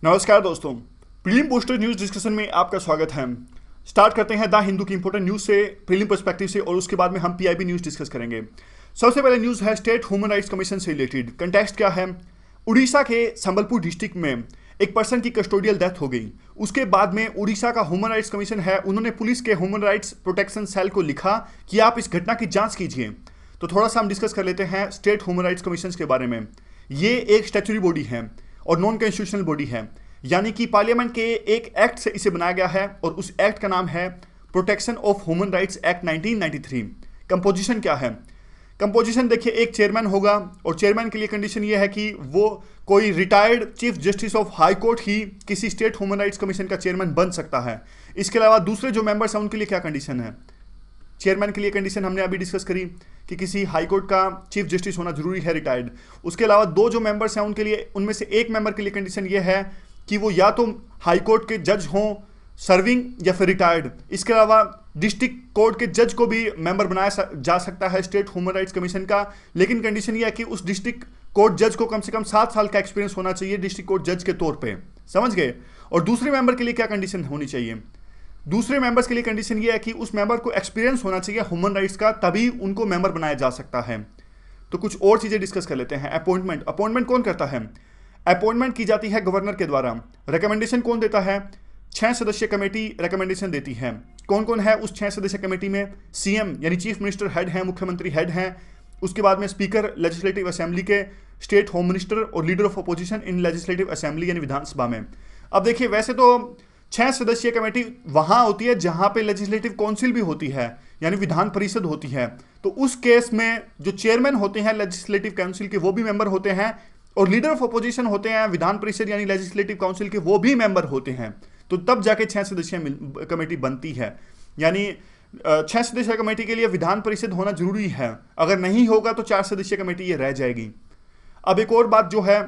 नमस्कार दोस्तों। Prelim poster news discussion में आपका स्वागत है। स्टार्ट करते हैं द हिंदू की इंपोर्टेंट न्यूज से, प्रीलिम पर्सपेक्टिव से, और उसके बाद में हम पीआईबी न्यूज डिस्कस करेंगे। सबसे पहले न्यूज है स्टेट ह्यूमन राइट्स कमीशन से रिलेटेड। कंटेक्स्ट क्या है? उड़ीसा के संबलपुर डिस्ट्रिक्ट में एक पर्सन की कस्टोडियल डेथ हो गई। उसके बाद में उड़ीसा का ह्यूमन राइट्स कमीशन है, उन्होंने पुलिस के ह्यूमन राइट्स प्रोटेक्शन सेल को लिखा कि आप इस घटना की जांच कीजिए। तो थोड़ा सा हम डिस्कस कर लेते हैं स्टेट ह्यूमन राइट्स कमीशन के बारे में। ये एक स्टैट्यूटरी बॉडी है और नॉन कॉन्स्टिट्यूशनल बॉडी है, यानी कि पार्लियामेंट के एक एक्ट से इसे बनाया गया है और उस एक्ट का नाम है protection of human rights act 1993। Composition क्या है? कंपोजिशन देखिए, एक चेयरमैन होगा और चेयरमैन के लिए कंडीशन ये है कि वो कोई retired chief justice of high court ही किसी स्टेट ह्यूमन राइट्स कमीशन का चेयरमैन बन सकता है। इसके अलावा दूसरे जो मेंबर्स हैं उनके लिए क्या कंडीशन है? चेयरमैन के लिए कंडीशन हमने अभी डिस्कस करी कि किसी हाई कोर्ट का चीफ जस्टिस होना जरूरी है, रिटायर्ड। उसके अलावा दो जो मेंबर्स हैं उनके लिए, उनमें से एक मेंबर के लिए कंडीशन ये है कि वो या तो हाई कोर्ट के जज हों, सर्विंग, या फिर रिटायर्ड। इसके अलावा डिस्ट्रिक्ट कोर्ट के जज को भी मेंबर बनाया जा सकता है स्टेट ह्यूमन राइट्स कमीशन का, लेकिन कंडीशन यह है कि उस डिस्ट्रिक्ट कोर्ट जज को कम से कम 7 साल का एक्सपीरियंस होना चाहिए डिस्ट्रिक्ट कोर्ट जज के तौर पे। समझ गए? और दूसरे मेंबर के लिए क्या कंडीशन होनी चाहिए? दूसरे मेंबर्स के लिए कंडीशन यह है कि उस मेंबर को एक्सपीरियंस होना चाहिए ह्यूमन राइट्स का, तभी उनको मेंबर बनाया जा सकता है। तो कुछ और चीजें डिस्कस कर लेते हैं। अपॉइंटमेंट। अपॉइंटमेंट कौन करता है? अपॉइंटमेंट की जाती है गवर्नर के द्वारा। रिकमेंडेशन कौन देता है? 6 सदस्यीय कमेटी रिकमेंडेशन देती है। कौन कौन है उस 6 सदस्यीय कमेटी में? सीएम यानी चीफ मिनिस्टर हेड है, मुख्यमंत्री हेड हैं। उसके बाद में स्पीकर लेजिस्लेटिव असेंबली के, स्टेट होम मिनिस्टर और leader of opposition in legislative assembly यानी विधानसभा में। अब देखिए, वैसे तो 6 सदस्यीय कमेटी वहां होती है जहां पे लेजिस्लेटिव काउंसिल भी होती है, यानी विधान परिषद होती है। तो उस केस में जो चेयरमैन होते हैं लेजिस्लेटिव काउंसिल के, वो भी मेंबर होते हैं, और लीडर ऑफ अपोजिशन होते हैं विधान परिषद यानी लेजिस्लेटिव काउंसिल के, वो भी मेंबर होते हैं। तो तब जाके 6 सदस्यीय कमेटी बनती है। यानी 6 सदस्यीय कमेटी के लिए विधान परिषद होना जरूरी है, अगर नहीं होगा तो 4 सदस्यीय कमेटी ये रह जाएगी। अब एक और बात जो है,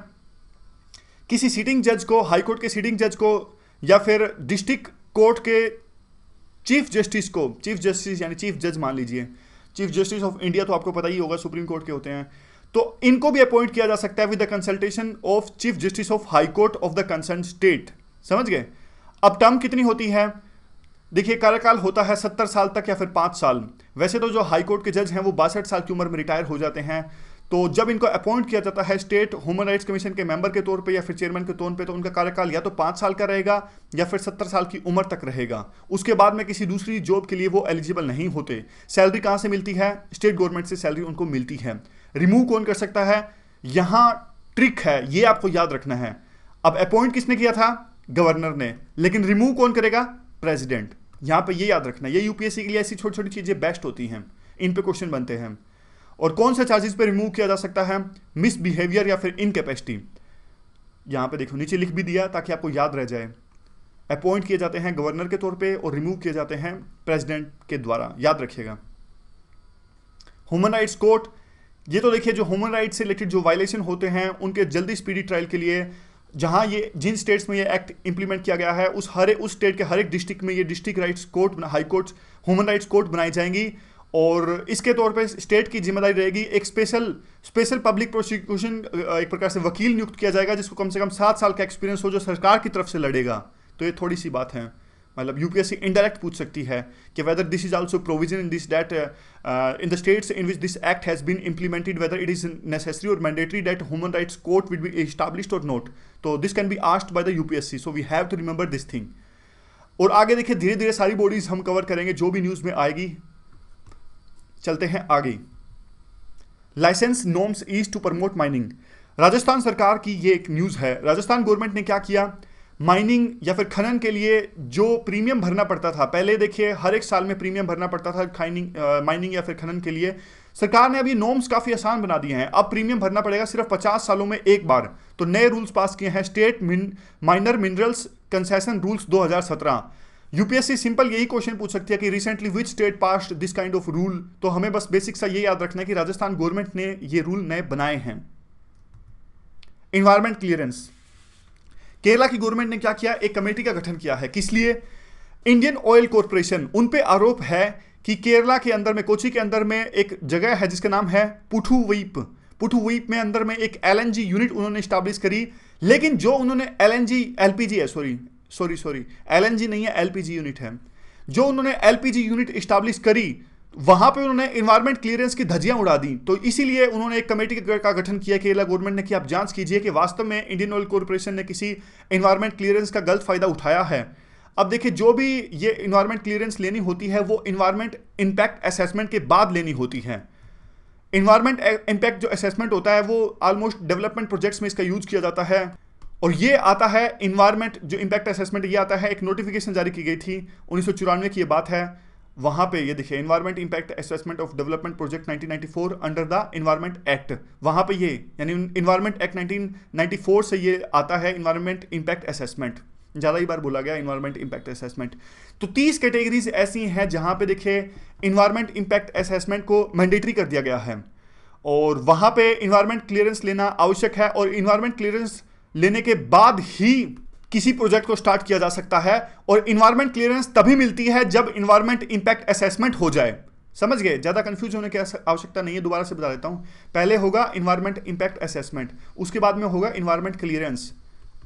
किसी सीटिंग जज को, हाईकोर्ट के सीटिंग जज को, या फिर डिस्ट्रिक्ट कोर्ट के चीफ जस्टिस को, चीफ जस्टिस यानी चीफ जज मान लीजिए, चीफ जस्टिस ऑफ इंडिया तो आपको पता ही होगा सुप्रीम कोर्ट के होते हैं, तो इनको भी अपॉइंट किया जा सकता है with the consultation of chief justice of high court of the concern state. समझ गए? अब टर्म कितनी होती है? देखिए, कार्यकाल होता है 70 साल तक या फिर 5 साल। वैसे तो जो हाई कोर्ट के जज हैं वो 62 साल की उम्र में रिटायर हो जाते हैं। तो जब इनको अपॉइंट किया जाता है स्टेट ह्यूमन राइट्स कमीशन के मेंबर के तौर पे या फिर चेयरमैन के तौर पे, तो उनका कार्यकाल या तो 5 साल का रहेगा या फिर 70 साल की उम्र तक रहेगा। उसके बाद में किसी दूसरी जॉब के लिए वो एलिजिबल नहीं होते। सैलरी कहाँ से मिलती है? स्टेट गवर्नमेंट से सैलरी उनको मिलती है। रिमूव कौन कर सकता है? यहां ट्रिक है, ये आपको याद रखना है। अब अपॉइंट किसने किया था? गवर्नर ने। लेकिन रिमूव कौन करेगा? प्रेसिडेंट। यहां पे ये याद रखना है। ये यूपीएससी के लिए ऐसी छोटी छोटी चीजें बेस्ट होती हैं, इन पे क्वेश्चन बनते हैं। और कौन से चार्जेस पे रिमूव किया जा सकता है? मिसबिहेवियर या फिर इनकैपेसिटी। यहां पे देखो, नीचे लिख भी दिया ताकि आपको याद रह जाए। अपॉइंट किए जाते हैं गवर्नर के तौर पे और रिमूव किए जाते हैं प्रेसिडेंट के द्वारा, याद रखिएगा। ह्यूमन राइट्स कोर्ट, ये तो देखिए जो ह्यूमन राइट्स से रिलेटेड जो वायलेशन होते हैं उनके जल्दी स्पीडी ट्रायल के लिए, जहां ये जिन स्टेट्स में ये एक्ट इंप्लीमेंट किया गया है उस स्टेट के हर एक डिस्ट्रिक्ट में ये district rights court, high court, human rights court बनाई जाएंगी। और इसके तौर पे स्टेट की जिम्मेदारी रहेगी, एक स्पेशल पब्लिक प्रोसिक्यूशन, एक प्रकार से वकील नियुक्त किया जाएगा जिसको कम से कम 7 साल का एक्सपीरियंस हो, जो सरकार की तरफ से लड़ेगा। तो ये थोड़ी सी बात है, मतलब यूपीएससी इनडायरेक्ट पूछ सकती है कि whether this is also provision in this that in the states in which this act has been implemented, whether it is necessary और mandatory that human rights court will be established और not. तो this can be asked by the UPSC, so we have to remember this thing. और आगे देखिए, धीरे धीरे सारी bodies हम कवर करेंगे जो भी न्यूज में आएगी। चलते हैं आगे। License norms ease to promote mining. Rajasthan सरकार की ये एक न्यूज है। राजस्थान गवर्नमेंट ने क्या किया? माइनिंग या फिर खनन के लिए जो प्रीमियम भरना पड़ता था, पहले देखिए हर एक साल में प्रीमियम भरना पड़ता था माइनिंग या फिर खनन के लिए, सरकार ने अभी नॉर्म्स काफी आसान बना दिए हैं। अब प्रीमियम भरना पड़ेगा सिर्फ 50 सालों में एक बार। तो नए रूल्स पास किए हैं, state minor minerals concession rules 2017। UPSC simple यही क्वेश्चन पूछ सकती है कि recently which state passed this kind of rule. तो हमें बस बेसिक सा ये याद रखना है कि राजस्थान गवर्नमेंट ने ये रूल नए बनाए हैं। एनवायरमेंट क्लियरेंस, केरला की गवर्नमेंट ने क्या किया? एक कमेटी का गठन किया है। किस लिए? इंडियन ऑयल कॉर्पोरेशन, उन पे आरोप है कि केरला के अंदर में, कोची के अंदर में एक जगह है जिसका नाम है पुथुवीप। पुथुवीप में अंदर में एक एलएनजी यूनिट उन्होंने स्टैब्लिश करी, लेकिन जो उन्होंने एलएनजी एलपीजी है, सॉरी एलएनजी नहीं है, एलपीजी यूनिट है, जो उन्होंने एलपीजी यूनिट इस्टेब्लिश करी, वहां पे उन्होंने इन्वायरमेंट क्लियरेंस की धज्जियां उड़ा दी। तो इसीलिए उन्होंने एक कमेटी का गठन किया केरला गवर्नमेंट ने कि आप जांच कीजिए कि वास्तव में इंडियन ऑयल कॉर्पोरेशन ने किसी इन्वायरमेंट क्लियरेंस का गलत फायदा उठाया है। अब देखिए, जो भी ये इन्वायरमेंट क्लियरेंस लेनी होती है वो इन्वायरमेंट इंपैक्ट असेसमेंट के बाद लेनी होती है। इन्वायरमेंट इंपैक्ट जो असेसमेंट होता है वो ऑलमोस्ट डेवलपमेंट प्रोजेक्ट्स में इसका यूज किया जाता है, और ये आता है इन्वायरमेंट जो इंपैक्ट असेसमेंट, ये आता है, एक नोटिफिकेशन जारी की गई थी 1994 की ये बात है। वहां पे ये देखिए, environment impact assessment of development project 1994 under the environment act, वहां पे ये यानी इन्वायरमेंट एक्ट 1994 से ये आता है इन्वायरमेंट इंपैक्ट असेसमेंट। ज़्यादा ही बार बोला गया इन्वायरमेंट इंपैक्ट असेसमेंट। तो 30 कैटेगरीज ऐसी हैं जहां पे देखिए इन्वायरमेंट इंपैक्ट असेसमेंट को मैंडेटरी कर दिया गया है, और वहां पे इन्वायरमेंट क्लियरेंस लेना आवश्यक है, और इन्वायरमेंट क्लियरेंस लेने के बाद ही किसी प्रोजेक्ट को स्टार्ट किया जा सकता है। और इन्वायरमेंट क्लियरेंस तभी मिलती है जब इन्वायरमेंट इंपैक्ट असेसमेंट हो जाए। समझ गए? ज्यादा कंफ्यूज होने की आवश्यकता नहीं है, दोबारा से बता देता हूं। पहले होगा इन्वायरमेंट इंपैक्ट असेसमेंट, उसके बाद में होगा इन्वायरमेंट क्लियरेंस,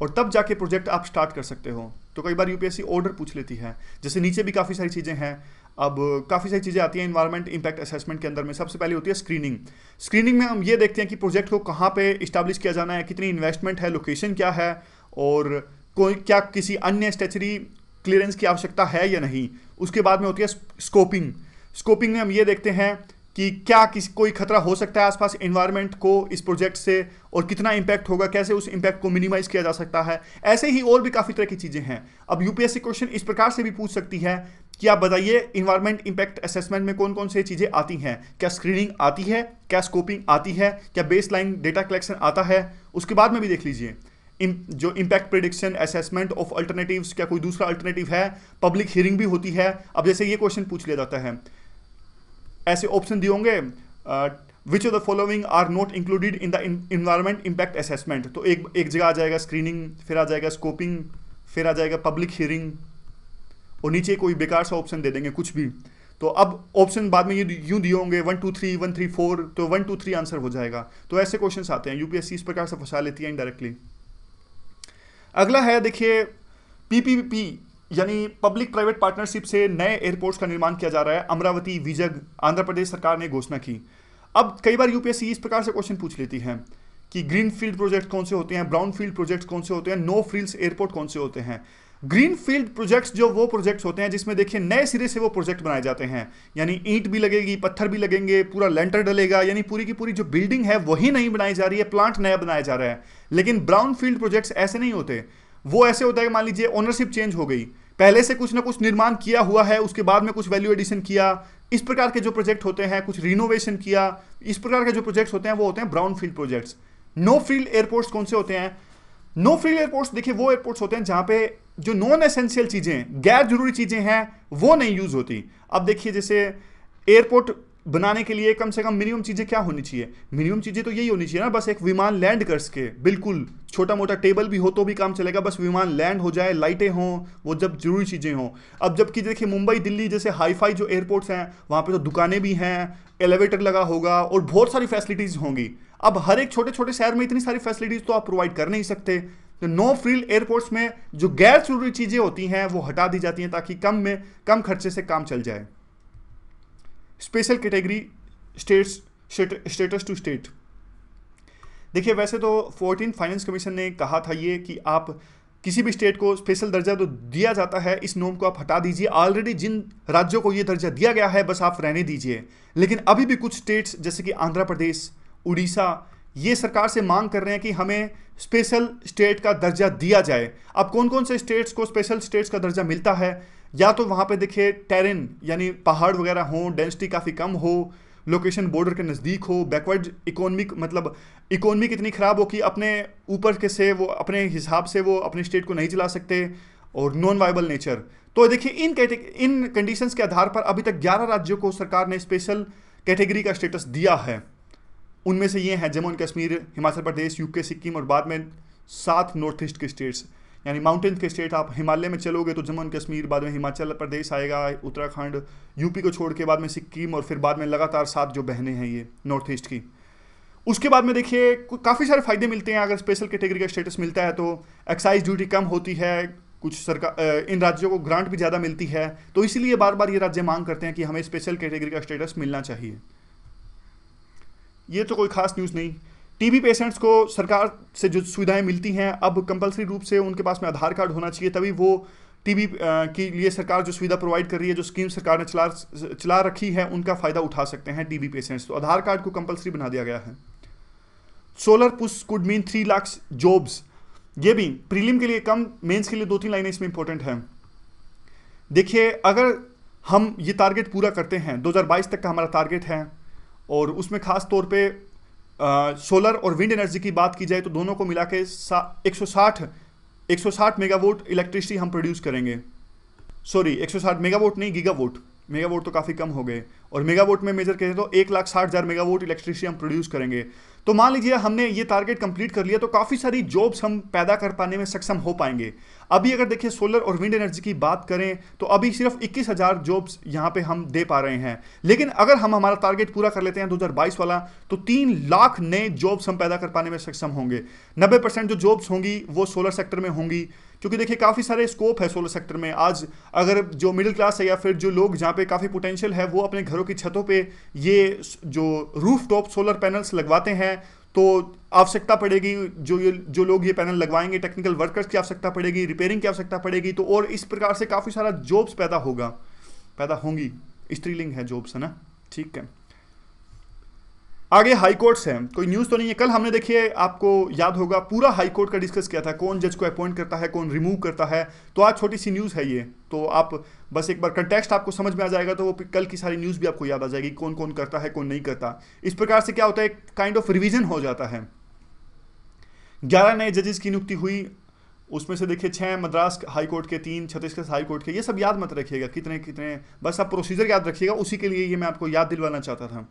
और तब जाके प्रोजेक्ट आप स्टार्ट कर सकते हो। तो कई बार यूपीएससी ऑर्डर पूछ लेती है, जैसे नीचे भी काफ़ी सारी चीज़ें हैं। अब काफ़ी सारी चीज़ें आती हैं इन्वायरमेंट इंपैक्ट असेसमेंट के अंदर में। सबसे पहले होती है स्क्रीनिंग। स्क्रीनिंग में हम ये देखते हैं कि प्रोजेक्ट को कहाँ पे इस्टेब्लिश किया जाना है, कितनी इन्वेस्टमेंट है, लोकेशन क्या है, और कोई क्या किसी अन्य स्टैचुटरी क्लियरेंस की आवश्यकता है या नहीं। उसके बाद में होती है स्कोपिंग। स्कोपिंग में हम ये देखते हैं कि क्या किसी कोई खतरा हो सकता है आसपास इन्वायरमेंट को इस प्रोजेक्ट से, और कितना इंपैक्ट होगा, कैसे उस इंपैक्ट को मिनिमाइज किया जा सकता है। ऐसे ही और भी काफ़ी तरह की चीज़ें हैं। अब यूपीएससी क्वेश्चन इस प्रकार से भी पूछ सकती है कि आप बताइए इन्वायरमेंट इंपैक्ट असेसमेंट में कौन कौन सी चीज़ें आती हैं। क्या स्क्रीनिंग आती है, क्या स्कोपिंग आती है, क्या बेस लाइन डेटा कलेक्शन आता है। उसके बाद में भी देख लीजिए जो impact prediction, assessment of alternatives, क्या कोई दूसरा अल्टरनेटिव है, पब्लिक हियरिंग भी होती है। अब जैसे ये क्वेश्चन पूछ लिया जाता है, ऐसे ऑप्शन दिए होंगे, which of the following are not included in the environment impact assessment. तो एक जगह आ जाएगा स्क्रीनिंग, फिर आ जाएगा स्कोपिंग, फिर आ जाएगा पब्लिक हियरिंग, और नीचे कोई बेकार सा ऑप्शन दे देंगे कुछ भी। तो अब ऑप्शन बाद में ये यूं दिए होंगे 1 2 3 1 3 4, तो 1 2 3 आंसर हो जाएगा। तो ऐसे क्वेश्चन आते हैं, यूपीएससी इस प्रकार से फंसा लेती है इनडायरेक्टली। अगला है देखिए पीपीपी, यानी पब्लिक प्राइवेट पार्टनरशिप से नए एयरपोर्ट्स का निर्माण किया जा रहा है। अमरावती, विजग, आंध्र प्रदेश सरकार ने घोषणा की। अब कई बार यूपीएससी इस प्रकार से क्वेश्चन पूछ लेती है कि ग्रीन फील्ड प्रोजेक्ट कौन से होते हैं, ब्राउन फील्ड प्रोजेक्ट कौन से होते हैं, नो फ्रिल्स एयरपोर्ट कौन से होते हैं। ग्रीन फील्ड प्रोजेक्ट्स जो वो प्रोजेक्ट्स होते हैं जिसमें देखिए नए सिरे से वो प्रोजेक्ट बनाए जाते हैं, यानी ईंट भी लगेगी, पत्थर भी लगेंगे, पूरा लेंटर डलेगा, यानी पूरी की पूरी जो बिल्डिंग है वही नहीं बनाई जा रही है, प्लांट नया बनाया जा रहा है। लेकिन ब्राउन फील्ड प्रोजेक्ट्स ऐसे नहीं होते। वो ऐसे होता है कि मान लीजिए ओनरशिप चेंज हो गई, पहले से कुछ ना कुछ निर्माण किया हुआ है, उसके बाद में कुछ वैल्यू एडिशन किया, इस प्रकार के जो प्रोजेक्ट होते हैं, कुछ रिनोवेशन किया, इस प्रकार के जो प्रोजेक्ट्स होते हैं वो होते हैं brown field projects. Know field airports कौन से होते हैं? नो फील्ड एयरपोर्ट्स देखिए वो एयरपोर्ट्स होते हैं जहां पे जो नॉन एसेंशियल चीजें, गैर जरूरी चीजें हैं, वो नहीं यूज होती। अब देखिए जैसे एयरपोर्ट बनाने के लिए कम से कम मिनिमम चीजें क्या होनी चाहिए? मिनिमम चीजें तो यही होनी चाहिए ना, बस एक विमान लैंड कर सके, बिल्कुल छोटा मोटा टेबल भी हो तो भी काम चलेगा, बस विमान लैंड हो जाए, लाइटें हों, वो जब जरूरी चीजें हों। अब जबकि देखिए मुंबई, दिल्ली जैसे हाईफाई जो एयरपोर्ट्स हैं, वहां पे तो दुकानें भी हैं, एलिवेटर लगा होगा और बहुत सारी फैसिलिटीज होंगी। अब हर एक छोटे छोटे शहर में इतनी सारी फैसिलिटीज तो आप प्रोवाइड कर नहीं सकते। तो नो फ्रिल एयरपोर्ट्स में जो गैर जरूरी चीजें होती हैं वो हटा दी जाती हैं ताकि कम खर्चे से काम चल जाए। Special category status to state, देखिए वैसे तो 14 फाइनेंस कमीशन ने कहा था ये कि आप किसी भी स्टेट को स्पेशल दर्जा तो दिया जाता है, इस नॉर्म को आप हटा दीजिए। ऑलरेडी जिन राज्यों को ये दर्जा दिया गया है बस आप रहने दीजिए। लेकिन अभी भी कुछ स्टेट्स जैसे कि आंध्र प्रदेश, उड़ीसा, ये सरकार से मांग कर रहे हैं कि हमें स्पेशल स्टेट का दर्जा दिया जाए। अब कौन कौन से स्टेट्स को स्पेशल स्टेट्स का दर्जा मिलता है? या तो वहाँ पे देखिए टेरेन यानी पहाड़ वगैरह हो, डेंसिटी काफ़ी कम हो, लोकेशन बॉर्डर के नज़दीक हो, बैकवर्ड इकोनॉमिक मतलब इकोनॉमिक इतनी ख़राब हो कि अपने ऊपर के से वो अपने हिसाब से वो अपने स्टेट को नहीं चला सकते, और नॉन वायबल नेचर। तो देखिए इन कंडीशंस के आधार पर अभी तक 11 राज्यों को सरकार ने स्पेशल कैटेगरी का स्टेटस दिया है। उनमें से ये हैं जम्मू एंड कश्मीर, हिमाचल प्रदेश, यूके, सिक्किम और बाद में 7 नॉर्थ ईस्ट के स्टेट्स, यानी माउंटेन के स्टेट। आप हिमालय में चलोगे तो जम्मू एंड कश्मीर, बाद में हिमाचल प्रदेश आएगा, उत्तराखंड, यूपी को छोड़ के बाद में सिक्किम, और फिर बाद में लगातार 7 जो बहनें हैं ये नॉर्थ ईस्ट की। उसके बाद में देखिए काफ़ी सारे फायदे मिलते हैं अगर स्पेशल कैटेगरी का स्टेटस मिलता है तो। एक्साइज ड्यूटी कम होती है, कुछ सरकार इन राज्यों को ग्रांट भी ज़्यादा मिलती है, तो इसीलिए बार बार ये राज्य मांग करते हैं कि हमें स्पेशल कैटेगरी का स्टेटस मिलना चाहिए। ये तो कोई खास न्यूज़ नहीं। टीबी पेशेंट्स को सरकार से जो सुविधाएं मिलती हैं, अब कंपलसरी रूप से उनके पास में आधार कार्ड होना चाहिए, तभी वो टीबी के लिए सरकार जो सुविधा प्रोवाइड कर रही है, जो स्कीम सरकार ने चला रखी है, उनका फ़ायदा उठा सकते हैं टीबी पेशेंट्स। तो आधार कार्ड को कंपलसरी बना दिया गया है। Solar push could mean 3 lakh jobs, ये भी प्रीलिम के लिए कम, मेंस के लिए 2-3 लाइनें इसमें इंपॉर्टेंट हैं। देखिए अगर हम ये टारगेट पूरा करते हैं, 2022 तक का हमारा टारगेट है, और उसमें खास तौर पे सोलर और विंड एनर्जी की बात की जाए तो दोनों को मिला के 160 मेगावाट इलेक्ट्रिसिटी हम प्रोड्यूस करेंगे। सॉरी 160 मेगावाट नहीं, गीगावाट। मेगावाट तो काफ़ी कम हो गए, और मेगावाट में मेजर करें तो 1,60,000 मेगावाट इलेक्ट्रिसिटी हम प्रोड्यूस करेंगे। तो मान लीजिए हमने ये टारगेट कंप्लीट कर लिया तो काफ़ी सारी जॉब्स हम पैदा कर पाने में सक्षम हो पाएंगे। अभी अगर देखिए सोलर और विंड एनर्जी की बात करें तो अभी सिर्फ 21,000 जॉब्स यहाँ पे हम दे पा रहे हैं, लेकिन अगर हम हमारा टारगेट पूरा कर लेते हैं 2022 वाला, तो 3 लाख नए जॉब्स हम पैदा कर पाने में सक्षम होंगे। 90% जो जॉब्स होंगी वो सोलर सेक्टर में होंगी, क्योंकि देखिए काफ़ी सारे स्कोप है सोलर सेक्टर में। आज अगर जो मिडिल क्लास है या फिर जो लोग जहाँ पे काफ़ी पोटेंशियल है, वो अपने घरों की छतों पे ये जो रूफ टॉप सोलर पैनल्स लगवाते हैं, तो आवश्यकता पड़ेगी, जो लोग ये पैनल लगवाएंगे, टेक्निकल वर्कर्स की आवश्यकता पड़ेगी, रिपेयरिंग की आवश्यकता पड़ेगी, तो और इस प्रकार से काफ़ी सारा जॉब्स पैदा होंगी। स्त्रीलिंग है जॉब्स, है ना, ठीक है। आगे हाई कोर्ट्स हैं, कोई न्यूज़ तो नहीं है। कल हमने देखिए आपको याद होगा पूरा हाई कोर्ट का डिस्कस किया था, कौन जज को अपॉइंट करता है, कौन रिमूव करता है। तो आज छोटी सी न्यूज़ है ये, तो आप बस एक बार कंटेक्स्ट आपको समझ में आ जाएगा, तो वो कल की सारी न्यूज़ भी आपको याद आ जाएगी, कौन कौन करता है, कौन नहीं करता। इस प्रकार से क्या होता है, काइंड ऑफ रिविजन हो जाता है। 11 नए जजेस की नियुक्ति हुई, उसमें से देखिए 6 मद्रास हाई कोर्ट के, 3 छत्तीसगढ़ हाई कोर्ट के। ये सब याद मत रखिएगा कितने कितने, बस आप प्रोसीजर याद रखिएगा, उसी के लिए ये मैं आपको याद दिलवाना चाहता था।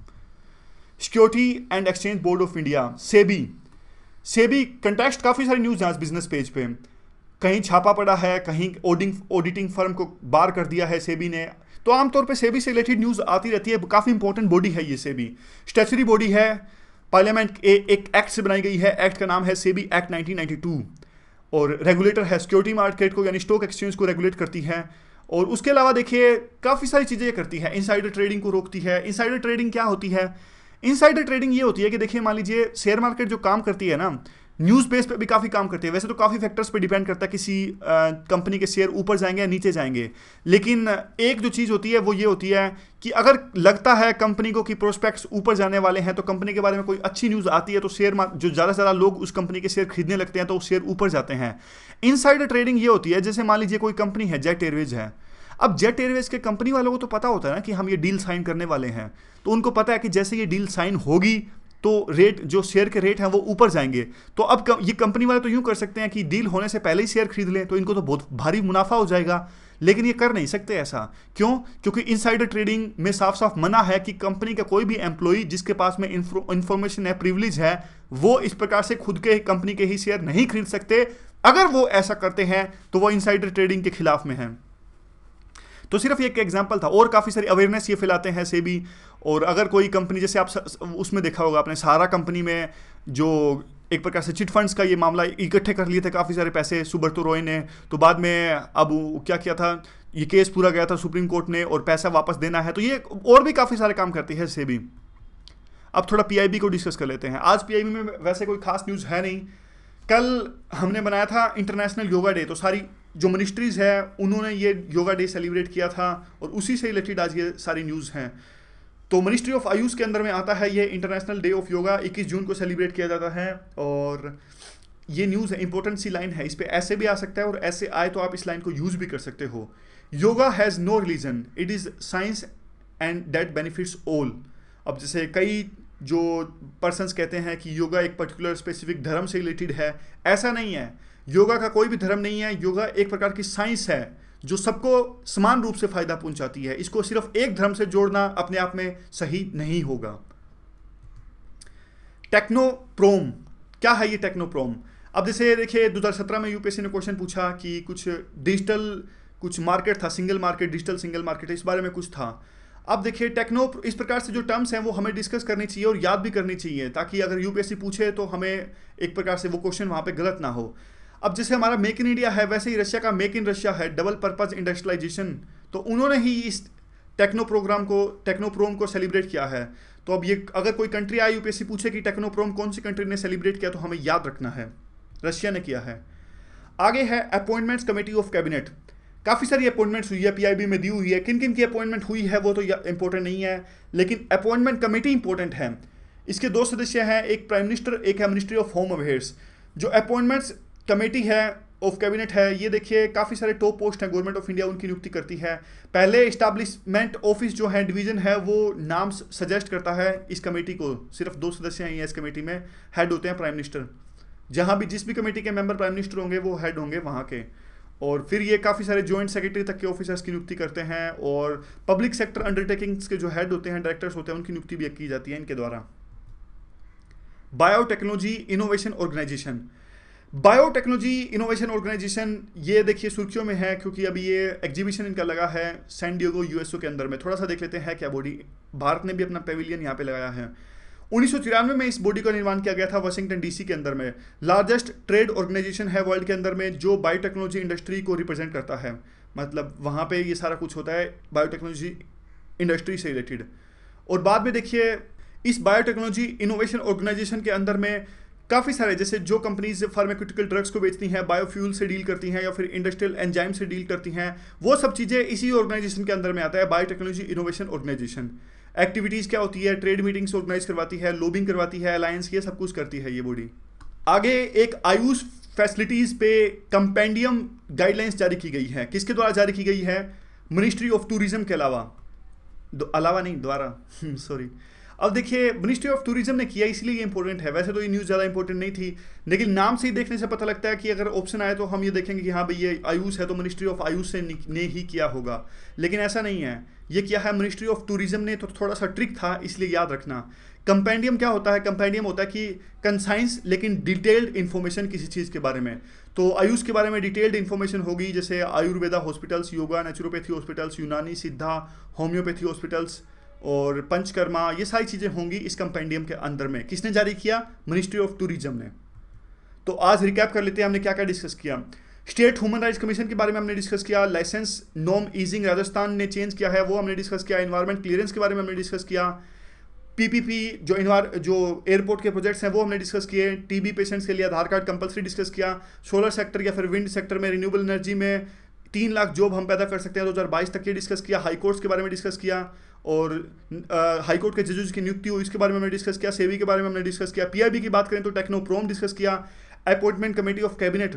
Security and exchange board of India, SEBI context, काफ़ी सारी न्यूज़ आज बिजनेस पेज पे, कहीं छापा पड़ा है, कहीं ऑडिटिंग फर्म को बार कर दिया है सेबी ने। तो आमतौर पे सेबी से रिलेटेड न्यूज़ आती रहती है, काफ़ी इंपॉर्टेंट बॉडी है ये सेबी। स्टैच्यूटरी बॉडी है, पार्लियामेंट एक एक्ट से बनाई गई है, एक्ट का नाम है सेबी एक्ट 1992, और रेगुलेटर है, सिक्योरिटी मार्केट को यानी स्टॉक एक्सचेंज को रेगुलेट करती है। और उसके अलावा देखिए काफ़ी सारी चीज़ें करती है, इनसाइडर ट्रेडिंग को रोकती है। इनसाइडर ट्रेडिंग क्या होती है? इनसाइडर ट्रेडिंग ये होती है कि देखिए मान लीजिए शेयर मार्केट जो काम करती है ना, न्यूज़ बेस पे भी काफ़ी काम करती है। वैसे तो काफ़ी फैक्टर्स पे डिपेंड करता है, किसी कंपनी के शेयर ऊपर जाएंगे या नीचे जाएंगे, लेकिन एक जो चीज़ होती है वो ये होती है कि अगर लगता है कंपनी को कि प्रोस्पेक्ट्स ऊपर जाने वाले हैं, तो कंपनी के बारे में कोई अच्छी न्यूज़ आती है, तो शेयर जो ज़्यादा से ज़्यादा लोग उस कंपनी के शेयर खरीदने लगते हैं, तो शेयर ऊपर जाते हैं। इनसाइडर ट्रेडिंग ये होती है, जैसे मान लीजिए कोई कंपनी है, जेट एयरवेज है। अब जेट एयरवेज के कंपनी वालों को तो पता होता है ना कि हम ये डील साइन करने वाले हैं, तो उनको पता है कि जैसे ये डील साइन होगी तो रेट, जो शेयर के रेट हैं वो ऊपर जाएंगे। तो अब ये कंपनी वाले तो यूं कर सकते हैं कि डील होने से पहले ही शेयर खरीद लें, तो इनको तो बहुत भारी मुनाफा हो जाएगा, लेकिन ये कर नहीं सकते ऐसा। क्यों? क्योंकि इनसाइडर ट्रेडिंग में साफ साफ मना है कि कंपनी का कोई भी एम्प्लॉय जिसके पास में इंफॉर्मेशन है, प्रिविलेज है, वो इस प्रकार से खुद के कंपनी के ही शेयर नहीं खरीद सकते। अगर वो ऐसा करते हैं तो वो इनसाइडर ट्रेडिंग के खिलाफ में है। तो सिर्फ एक एग्जांपल था, और काफ़ी सारी अवेयरनेस ये फैलाते हैं सेबी। और अगर कोई कंपनी, जैसे आप उसमें देखा होगा आपने, सहारा कंपनी में जो एक प्रकार से चिट फंड्स का ये मामला इकट्ठे कर लिए थे काफ़ी सारे पैसे सुब्रतो रॉय ने, तो बाद में अब क्या किया था, ये केस पूरा गया था सुप्रीम कोर्ट ने और पैसा वापस देना है। तो ये और भी काफ़ी सारे काम करती है सेबी। अब थोड़ा पीआईबी को डिस्कस कर लेते हैं। आज पीआईबी में वैसे कोई खास न्यूज़ है नहीं। कल हमने बनाया था इंटरनेशनल योगा डे, तो सारी जो मिनिस्ट्रीज़ है उन्होंने ये योगा डे सेलिब्रेट किया था, और उसी से रिलेटेड आज ये सारी न्यूज़ हैं। तो मिनिस्ट्री ऑफ आयुष के अंदर में आता है ये इंटरनेशनल डे ऑफ योगा, 21 जून को सेलिब्रेट किया जाता है। और ये न्यूज़ है, इंपॉर्टेंट सी लाइन है, इस पर ऐसे भी आ सकता है और ऐसे आए तो आप इस लाइन को यूज़ भी कर सकते हो। Yoga has no religion, it is science and that benefits all. अब जैसे कई जो पर्सन्स कहते हैं कि योगा एक पर्टिकुलर स्पेसिफिक धर्म से रिलेटेड है, ऐसा नहीं है। योगा का कोई भी धर्म नहीं है। योगा एक प्रकार की साइंस है जो सबको समान रूप से फायदा पहुंचाती है। इसको सिर्फ एक धर्म से जोड़ना अपने आप में सही नहीं होगा। टेक्नोप्रोम, क्या है ये टेक्नोप्रोम? अब जैसे देखिए 2017 में यूपीएससी ने क्वेश्चन पूछा कि कुछ डिजिटल कुछ मार्केट था, single market, digital single market, इस बारे में कुछ था। अब देखिए टेक्नो इस प्रकार से जो टर्म्स हैं वो हमें डिस्कस करनी चाहिए और याद भी करनी चाहिए, ताकि अगर यूपीएससी पूछे तो हमें एक प्रकार से वो क्वेश्चन वहाँ पे गलत ना हो। अब जैसे हमारा मेक इन इंडिया है, वैसे ही रशिया का मेक इन रशिया है, डबल पर्पज इंडस्ट्रियलाइजेशन। तो उन्होंने ही इस टेक्नोप्रोम को सेलिब्रेट किया है। तो अब ये अगर कोई कंट्री आए यूपीएससी पूछे कि टेक्नोप्रोम कौन सी कंट्री ने सेलिब्रेट किया, तो हमें याद रखना है रशिया ने किया है। आगे है अपॉइंटमेंट्स कमेटी ऑफ कैबिनेट। काफ़ी सारी अपॉइंटमेंट्स हुई है, पीआईबी में दी हुई है। किन किन की अपॉइंटमेंट हुई है वो तो इंपॉर्टेंट नहीं है, लेकिन अपॉइंटमेंट कमेटी इंपॉर्टेंट है। इसके 2 सदस्य हैं, एक प्राइम मिनिस्टर, एक है मिनिस्ट्री ऑफ होम अफेयर्स। जो अपॉइंटमेंट्स कमेटी है ऑफ कैबिनेट है, ये देखिए काफ़ी सारे टॉप पोस्ट हैं गवर्नमेंट ऑफ इंडिया उनकी नियुक्ति करती है। पहले इस्टेब्लिशमेंट ऑफिस जो है डिवीजन है वो नाम सजेस्ट करता है इस कमेटी को। सिर्फ 2 सदस्य हैं इस कमेटी में, हेड होते हैं प्राइम मिनिस्टर। जहाँ भी जिस भी कमेटी के मेंबर प्राइम मिनिस्टर होंगे वो हेड होंगे वहाँ के। और फिर ये काफ़ी सारे जॉइंट सेक्रेटरी तक के ऑफिसर्स की नियुक्ति करते हैं, और पब्लिक सेक्टर अंडरटेकिंग्स के जो हेड होते हैं, डायरेक्टर्स होते हैं, उनकी नियुक्ति भी की जाती है इनके द्वारा। Biotechnology innovation organisation. Biotechnology innovation organisation ये देखिए सुर्खियों में है, क्योंकि अभी ये एग्जीबिशन इनका लगा है सैन डिएगो यूएसओ के अंदर में। थोड़ा सा देख लेते हैं क्या बॉडी। भारत ने भी अपना पेविलियन यहाँ पे लगाया है। 1993 में इस बॉडी का निर्माण किया गया था वाशिंगटन डीसी के अंदर में। लार्जेस्ट ट्रेड ऑर्गेनाइजेशन है वर्ल्ड के अंदर में जो बायोटेक्नोलॉजी इंडस्ट्री को रिप्रेजेंट करता है। मतलब वहाँ पे ये सारा कुछ होता है बायोटेक्नोलॉजी इंडस्ट्री से रिलेटेड। और बाद में देखिए इस बायोटेक्नोलॉजी इनोवेशन ऑर्गेनाइजेशन के अंदर में काफ़ी सारे, जैसे जो कंपनीज फार्मास्यूटिकल ड्रग्स को बेचती हैं, बायोफ्यूल से डील करती हैं, या फिर इंडस्ट्रियल एंजाइम से डील करती हैं, वो सब चीज़ें इसी ऑर्गेनाइजेशन के अंदर में आता है, बायोटेक्नोलॉजी इनोवेशन ऑर्गेनाइजेशन। एक्टिविटीज़ क्या होती है, ट्रेड मीटिंग्स ऑर्गेनाइज करवाती है, लॉबिंग करवाती है, अलायंस, ये सब कुछ करती है ये बॉडी। आगे एक आयुष फैसिलिटीज़ पे कंपेंडियम गाइडलाइंस जारी की गई है। किसके द्वारा जारी की गई है? मिनिस्ट्री ऑफ टूरिज्म के द्वारा सॉरी। अब देखिए मिनिस्ट्री ऑफ टूरिज्म ने किया, इसलिए ये इंपॉर्टेंट है। वैसे तो ये न्यूज़ ज़्यादा इंपॉर्टेंट नहीं थी, लेकिन नाम से ही देखने से पता लगता है कि अगर ऑप्शन आए तो हम ये देखेंगे कि हाँ भाई ये आयुष है तो मिनिस्ट्री ऑफ आयुष से ने ही किया होगा, लेकिन ऐसा नहीं है। ये किया है मिनिस्ट्री ऑफ टूरिज्म ने, तो थोड़ा सा ट्रिक था, इसलिए याद रखना। कंपेंडियम क्या होता है? कंपेंडियम होता है कि कंसाइंस लेकिन डिटेल्ड इन्फॉर्मेशन किसी चीज़ के बारे में। तो आयुष के बारे में डिटेल्ड इन्फॉर्मेशन होगी, जैसे Ayurveda hospitals, yoga naturopathy hospitals, यूनानी, सिद्धा, होम्योपैथी हॉस्पिटल्स और पंचकर्मा, ये सारी चीज़ें होंगी इस कंपेंडियम के अंदर में। किसने जारी किया? मिनिस्ट्री ऑफ टूरिज्म ने। तो आज रिकैप कर लेते हैं हमने क्या क्या डिस्कस किया। स्टेट ह्यूमन राइट्स कमीशन के बारे में हमने डिस्कस किया। लाइसेंस नॉर्म ईजिंग राजस्थान ने चेंज किया है, वो हमने डिस्कस किया। एनवायरमेंट क्लियरेंस के बारे में हमने डिस्कस किया। पीपीपी जो एयरपोर्ट के प्रोजेक्ट्स हैं वो हमने डिस्कस किए। टीबी पेशेंट्स के लिए आधार कार्ड कंपलसरी डिस्कस किया। सोलर सेक्टर या फिर विंड सेक्टर में रिन्यूएबल एनर्जी में 3 लाख जॉब हम पैदा कर सकते हैं 2022 तक, ये डिस्कस किया। हाई कोर्ट्स के बारे में डिस्कस किया, और हाई कोर्ट के जजेस की नियुक्ति हुई इसके बारे में हमने डिस्कस किया। सेवी के बारे में हमने डिस्कस किया। पीआईबी की बात करें तो टेक्नोप्रोम डिस्कस किया। Appointment committee of cabinet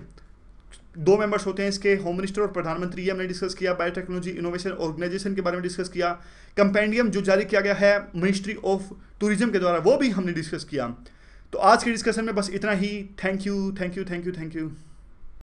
2 members होते हैं इसके, होम मिनिस्टर और प्रधानमंत्री, ये हमने डिस्कस किया। बायोटेक्नोलॉजी इनोवेशन ऑर्गेनाइजेशन के बारे में डिस्कस किया। कंपेंडियम जो जारी किया गया है मिनिस्ट्री ऑफ टूरिज्म के द्वारा, वो भी हमने डिस्कस किया। तो आज के डिस्कशन में बस इतना ही। Thank you.